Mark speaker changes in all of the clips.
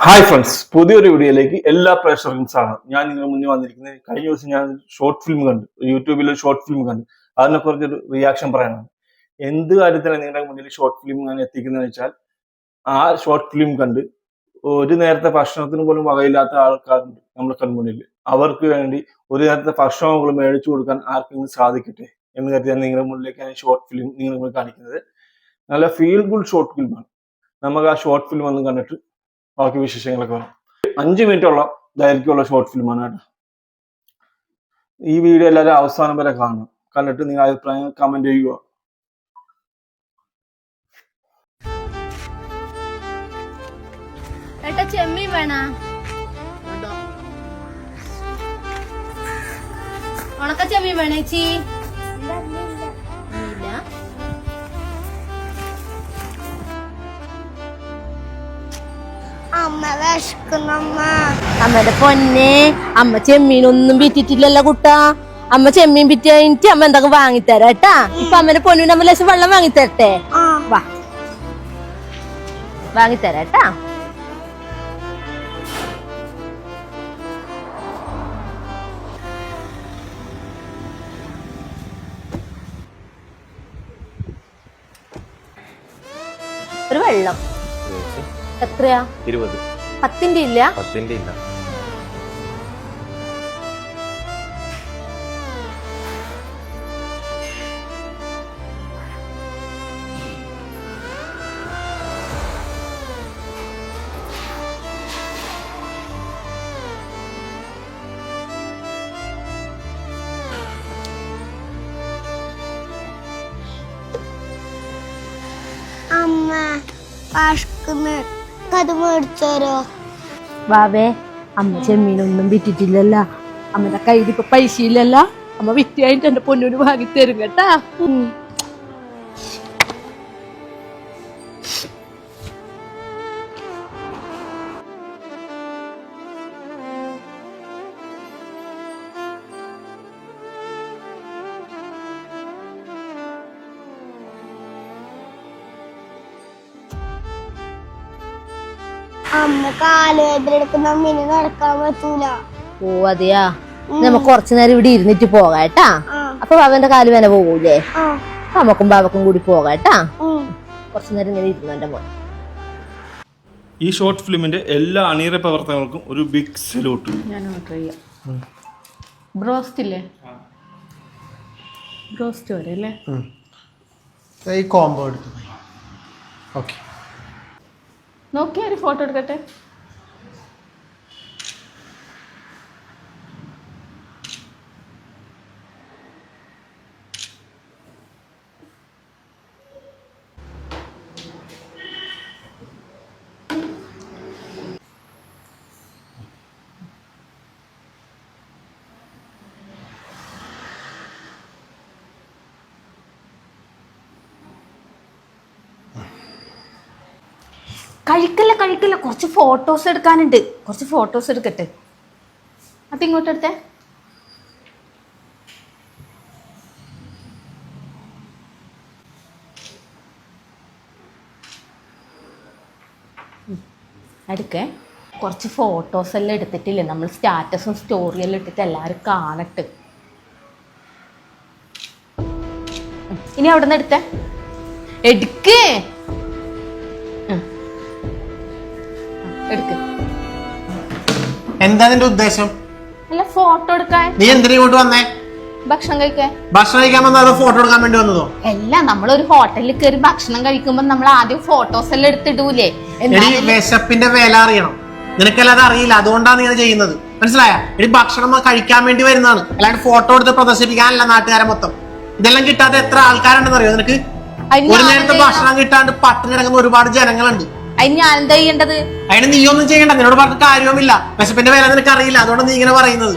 Speaker 1: Hi friends, പുതിയൊരു വീഡിയോയിലേക്ക് എല്ലാ പ്രേക്ഷകർക്കും സ്വാഗതം. ഞാൻ നിങ്ങളുടെ മുന്നിൽ വന്നിരിക്കുന്നത് കഴിഞ്ഞ ദിവസം ഞാൻ ഷോർട്ട് ഫിലിം കണ്ടു, യൂട്യൂബിൽ ഒരു ഷോർട്ട് ഫിലിം കണ്ടു. അതിനെ കുറിച്ചൊരു റിയാക്ഷൻ പറയാനാണ്. എന്ത് കാര്യത്തിലാണ് നിങ്ങളുടെ മുന്നിൽ ഷോർട്ട് ഫിലിം ഞാൻ എത്തിക്കുന്നതെന്ന് വെച്ചാൽ, ആ ഷോർട്ട് ഫിലിം കണ്ട് ഒരു നേരത്തെ ഭക്ഷണത്തിന് പോലും വകയില്ലാത്ത ആൾക്കാരുണ്ട് നമ്മുടെ കൺമുന്നിൽ. അവർക്ക് വേണ്ടി ഒരു നേരത്തെ ഭക്ഷണങ്ങൾ മേടിച്ചു കൊടുക്കാൻ ആർക്കെങ്കിലും സാധിക്കട്ടെ എന്ന് കരുതിയാണ് നിങ്ങളുടെ മുന്നിലേക്ക് ഞാൻ ഷോർട്ട് ഫിലിം നിങ്ങൾ കാണിക്കുന്നത്. നല്ല ഫീൽ ഗുഡ് ഷോർട്ട് ഫിലിമാണ്. നമുക്ക് ആ ഷോർട്ട് ഫിലിം ഒന്ന് കണ്ടിട്ട് ബാക്കി വിശേഷങ്ങളൊക്കെ വരും. 5 മിനിറ്റുള്ള ദൈർഘ്യമുള്ള ഷോർട്ട് ഫിലിമാണ് കേട്ടോ. ഈ വീഡിയോ എല്ലാവരും അവസാനം വരെ കാണണം. കണ്ടിട്ട് നിങ്ങൾ അഭിപ്രായം കമന്റ് ചെയ്യുക.
Speaker 2: ചെമ്മീൻ വേണ ഉണക്ക ചെമ്മീൻ വേണേച്ചി. അമ്മയുടെ പൊന്നെ, അമ്മ ചെമ്മീനൊന്നും വിറ്റിട്ടില്ലല്ലോ കുട്ടാ. അമ്മ ചെമ്മീൻ വിറ്റ് കഴിഞ്ഞിട്ട് അമ്മ എന്തൊക്കെ വാങ്ങിത്തരാട്ടാ. ഇപ്പൊ അമ്മന്റെ പൊന്നിന് അമ്മ ലേശം വെള്ളം വാങ്ങിത്തരട്ടെ? വാ, വാങ്ങിത്തരാട്ടാ. ഒരു വെള്ളം എത്രയാ?
Speaker 3: 20.
Speaker 2: 10ന്റെ ഇല്ല?
Speaker 3: 10ന്റെ ഇല്ല.
Speaker 4: അമ്മ അത് മേടിച്ചോരോ?
Speaker 2: ബാബേ, അമ്മ ചെമ്മീനൊന്നും വിറ്റിട്ടില്ലല്ലോ. അമ്മയുടെ കയ്യിൽ ഇപ്പൊ പൈസ ഇല്ലല്ലോ. അമ്മ വിറ്റായിട്ട് എന്റെ പൊന്നൂര് വാങ്ങി തരും കേട്ടാ.
Speaker 4: അമ്മ കാലുവേദന എടുക്കുന്ന അമ്മിന് നടക്കാൻ പറ്റൂല.
Speaker 2: ഓ അതെയാ, നമുക്ക് കുറച്ചു നേരം ഇവിടെ ഇരുന്നിട്ട് പോകാട്ടാ. അപ്പൊ ബാബന്റെ കാലുവേദന പോകൂലേ? നമുക്കും ബാബക്കും കൂടി പോകാട്ടാ. കുറച്ചു നേരം ഇങ്ങനെ ഇരുന്നു എന്റെ മോൻ.
Speaker 1: ഈ ഷോർട്ട് ഫിലിമിന്റെ എല്ലാ അണിയറ പ്രവർത്തകർക്കും ഒരു ബിഗ് സല്യൂട്ട്.
Speaker 5: ഞാൻ ഓർഡർ ചെയ്യാം. ബ്രോസ്റ്റ് ഇല്ലേ? ബ്രോസ്റ്റ് വരെ അല്ലേ?
Speaker 6: ഈ കോംബോ എടുത്തു. ഓക്കെ,
Speaker 5: നോക്കിയാ ഒരു ഫോട്ടോ എടുക്കട്ടെ. കഴിക്കല്ല, കുറച്ച് ഫോട്ടോസ് എടുക്കാനുണ്ട്. കുറച്ച് ഫോട്ടോസ് എടുക്കട്ടെ. അതിങ്ങോട്ട് എടുത്തേ. എടുക്കേ. കുറച്ച് ഫോട്ടോസ് എല്ലാം എടുത്തിട്ടില്ലേ, നമ്മൾ സ്റ്റാറ്റസും സ്റ്റോറിയെല്ലാം ഇട്ടിട്ട് എല്ലാവരും കാണട്ടെ. ഇനി അവിടെ നിന്ന് എടുത്തേ. എടുക്കേ.
Speaker 6: എന്താ നിന്റെ ഉദ്ദേശം?
Speaker 5: അല്ല, ഫോട്ടോ എടുക്കാൻ.
Speaker 6: നീ എന്തിനാ ഇങ്ങോട്ട് വന്നേ?
Speaker 5: ഭക്ഷണം കഴിക്കാൻ.
Speaker 6: ഭക്ഷണം കഴിക്കാൻ വന്നോ ഫോട്ടോ എടുക്കാൻ വേണ്ടി വന്നതോ?
Speaker 5: അല്ല, നമ്മളൊരു ഹോട്ടലിൽ കയറി ഭക്ഷണം കഴിക്കുമ്പോ നമ്മൾ ആദ്യം ഫോട്ടോസ് എല്ലാം എടുത്തിടൂലേ?
Speaker 6: വിശപ്പിന്റെ വില അറിയണം. നിനക്കല്ലാതെ അറിയില്ല, അതുകൊണ്ടാണ് നീ ചെയ്യുന്നത്. മനസ്സിലായ? എടി, ഭക്ഷണം കഴിക്കാൻ വേണ്ടി വരുന്നതാണ്, അല്ലാണ്ട് ഫോട്ടോ എടുത്ത് പ്രദർശിപ്പിക്കാനല്ല. നാട്ടുകാരെ മൊത്തം ഇതെല്ലാം കിട്ടാതെ എത്ര ആൾക്കാരുണ്ടെന്ന് അറിയോ നിനക്ക്? ഒരു നേരത്തെ ഭക്ഷണം കിട്ടാണ്ട് പട്ടിണി കിടക്കുന്ന ഒരുപാട് ജനങ്ങളുണ്ട്.
Speaker 5: അതിന് ഞാൻ എന്താ ചെയ്യേണ്ടത്?
Speaker 6: അതിന് നീ ഒന്നും ചെയ്യണ്ട. നിന്നോട് പറഞ്ഞ കാര്യവുമില്ല. വിശപ്പിന്റെ വില നിനക്ക് അറിയില്ല, അതുകൊണ്ട് നീ ഇങ്ങനെ പറയുന്നത്.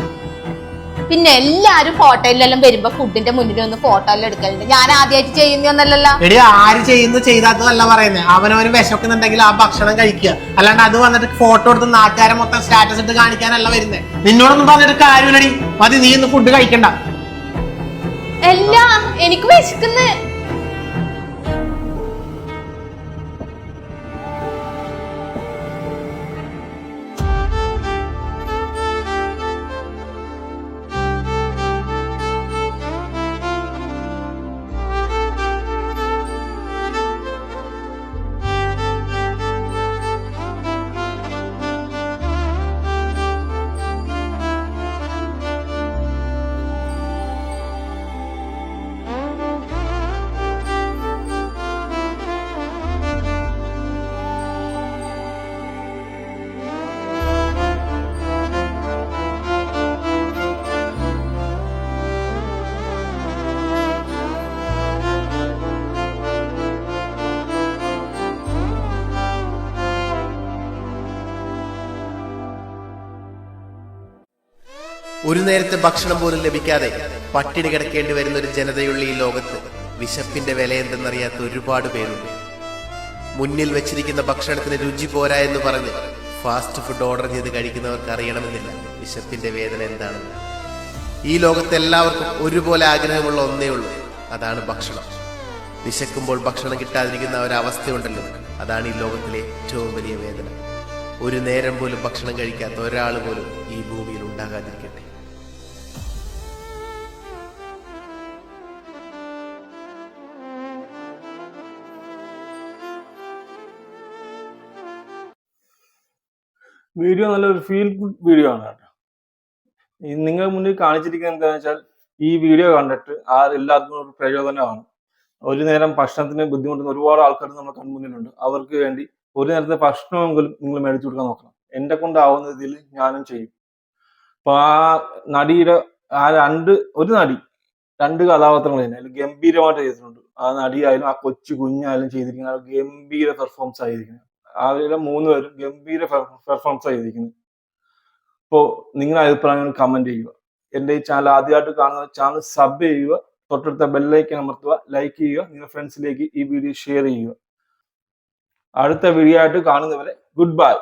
Speaker 5: പിന്നെ എല്ലാരും ഫോട്ടോയിലെല്ലാം വരുമ്പോ ഫുഡിന്റെ മുന്നിൽ ഒന്ന് ഫോട്ടോ എല്ലാം എടുക്കലുണ്ട്. ഞാൻ ആദ്യമായിട്ട് ചെയ്യുന്നൊന്നല്ലല്ലോ.
Speaker 6: എടി, ആര് ചെയ്താത്തതല്ല പറയുന്നത്. അവനവന് വിശക്കുന്നുണ്ടെങ്കിൽ ആ ഭക്ഷണം കഴിക്കുക, അല്ലാണ്ട് അത് വന്നിട്ട് ഫോട്ടോ എടുത്ത് നാട്ടുകാരെ മൊത്തം സ്റ്റാറ്റസ് ഇട്ട് കാണിക്കാനല്ല വരുന്നത്. നിന്നോടൊന്നും പറഞ്ഞിട്ട് കാര്യമില്ലടി. മതി, നീ ഇന്ന് ഫുഡ് കഴിക്കണ്ട.
Speaker 5: എല്ലാ എനിക്ക് വിശക്കുന്ന
Speaker 3: ഒരു നേരത്തെ ഭക്ഷണം പോലും ലഭിക്കാതെ പട്ടിണി കിടക്കേണ്ടി വരുന്ന ഒരു ജനതയുള്ള ഈ ലോകത്ത് വിശപ്പിന്റെ വില എന്തെന്നറിയാത്ത ഒരുപാട് പേരുണ്ട്. മുന്നിൽ വെച്ചിരിക്കുന്ന ഭക്ഷണത്തിന് രുചി പോരാ എന്ന് പറഞ്ഞ് ഫാസ്റ്റ് ഫുഡ് ഓർഡർ ചെയ്ത് കഴിക്കുന്നവർക്ക് അറിയണമെന്നില്ല വിശപ്പിന്റെ വേദന എന്താണെന്ന്. ഈ ലോകത്ത് എല്ലാവർക്കും ഒരുപോലെ ആഗ്രഹമുള്ള ഒന്നേ ഉള്ളൂ, അതാണ് ഭക്ഷണം. വിശക്കുമ്പോൾ ഭക്ഷണം കിട്ടാതിരിക്കുന്ന ഒരവസ്ഥയുണ്ടല്ലോ, അതാണ് ഈ ലോകത്തിലെ ഏറ്റവും വലിയ വേദന. ഒരു നേരം പോലും ഭക്ഷണം കഴിക്കാത്ത ഒരാൾ പോലും ഈ ഭൂമിയിൽ ഉണ്ടാകാതിരിക്കട്ടെ.
Speaker 1: വീഡിയോ നല്ലൊരു ഫീൽ ഗുഡ് വീഡിയോ ആണ് കേട്ടോ. നിങ്ങൾ മുന്നിൽ കാണിച്ചിരിക്കുന്നത് എന്താണെന്ന് വെച്ചാൽ ഈ വീഡിയോ കണ്ടിട്ട് എല്ലാവർക്കും ഒരു പ്രചോദനമാണ്. ഒരു നേരം ഭക്ഷണത്തിന് ബുദ്ധിമുട്ടുന്ന ഒരുപാട് ആൾക്കാർ നമ്മുടെ കൺമുന്നിലുണ്ട്. അവർക്ക് വേണ്ടി ഒരു നേരത്തെ ഭക്ഷണമെങ്കിലും നിങ്ങൾ മേടിച്ചു കൊടുക്കാൻ നോക്കണം. എന്നെ കൊണ്ടാവുന്ന രീതിയിൽ ഞാനും ചെയ്യും. അപ്പൊ ആ നടിയുടെ ഒരു നടി 2 കഥാപാത്രങ്ങൾ തന്നെ അതിൽ ഗംഭീരമായിട്ട് ചെയ്തിട്ടുണ്ട്. ആ നടിയായാലും ആ കൊച്ചു കുഞ്ഞായാലും ചെയ്തിരിക്കുന്നത് ഗംഭീര പെർഫോമൻസ് ആയിരിക്കുന്നത്. അവരുടെ 3 പേരും ഗംഭീര പെർഫോമൻസ് ആയിരിക്കുന്നത്. ഇപ്പോൾ നിങ്ങളുടെ അഭിപ്രായങ്ങൾ കമന്റ് ചെയ്യുക. എന്റെ ഈ ചാനൽ ആദ്യമായിട്ട് കാണുന്ന ചാനൽ സബ് ചെയ്യുക, തൊട്ടടുത്ത ബെല്ലൈക്കൻ അമർത്തുക, ലൈക്ക് ചെയ്യുക, നിങ്ങളുടെ ഫ്രണ്ട്സിലേക്ക് ഈ വീഡിയോ ഷെയർ ചെയ്യുക. അടുത്ത വീഡിയോ ആയിട്ട് കാണുന്നവരെ ഗുഡ് ബൈ.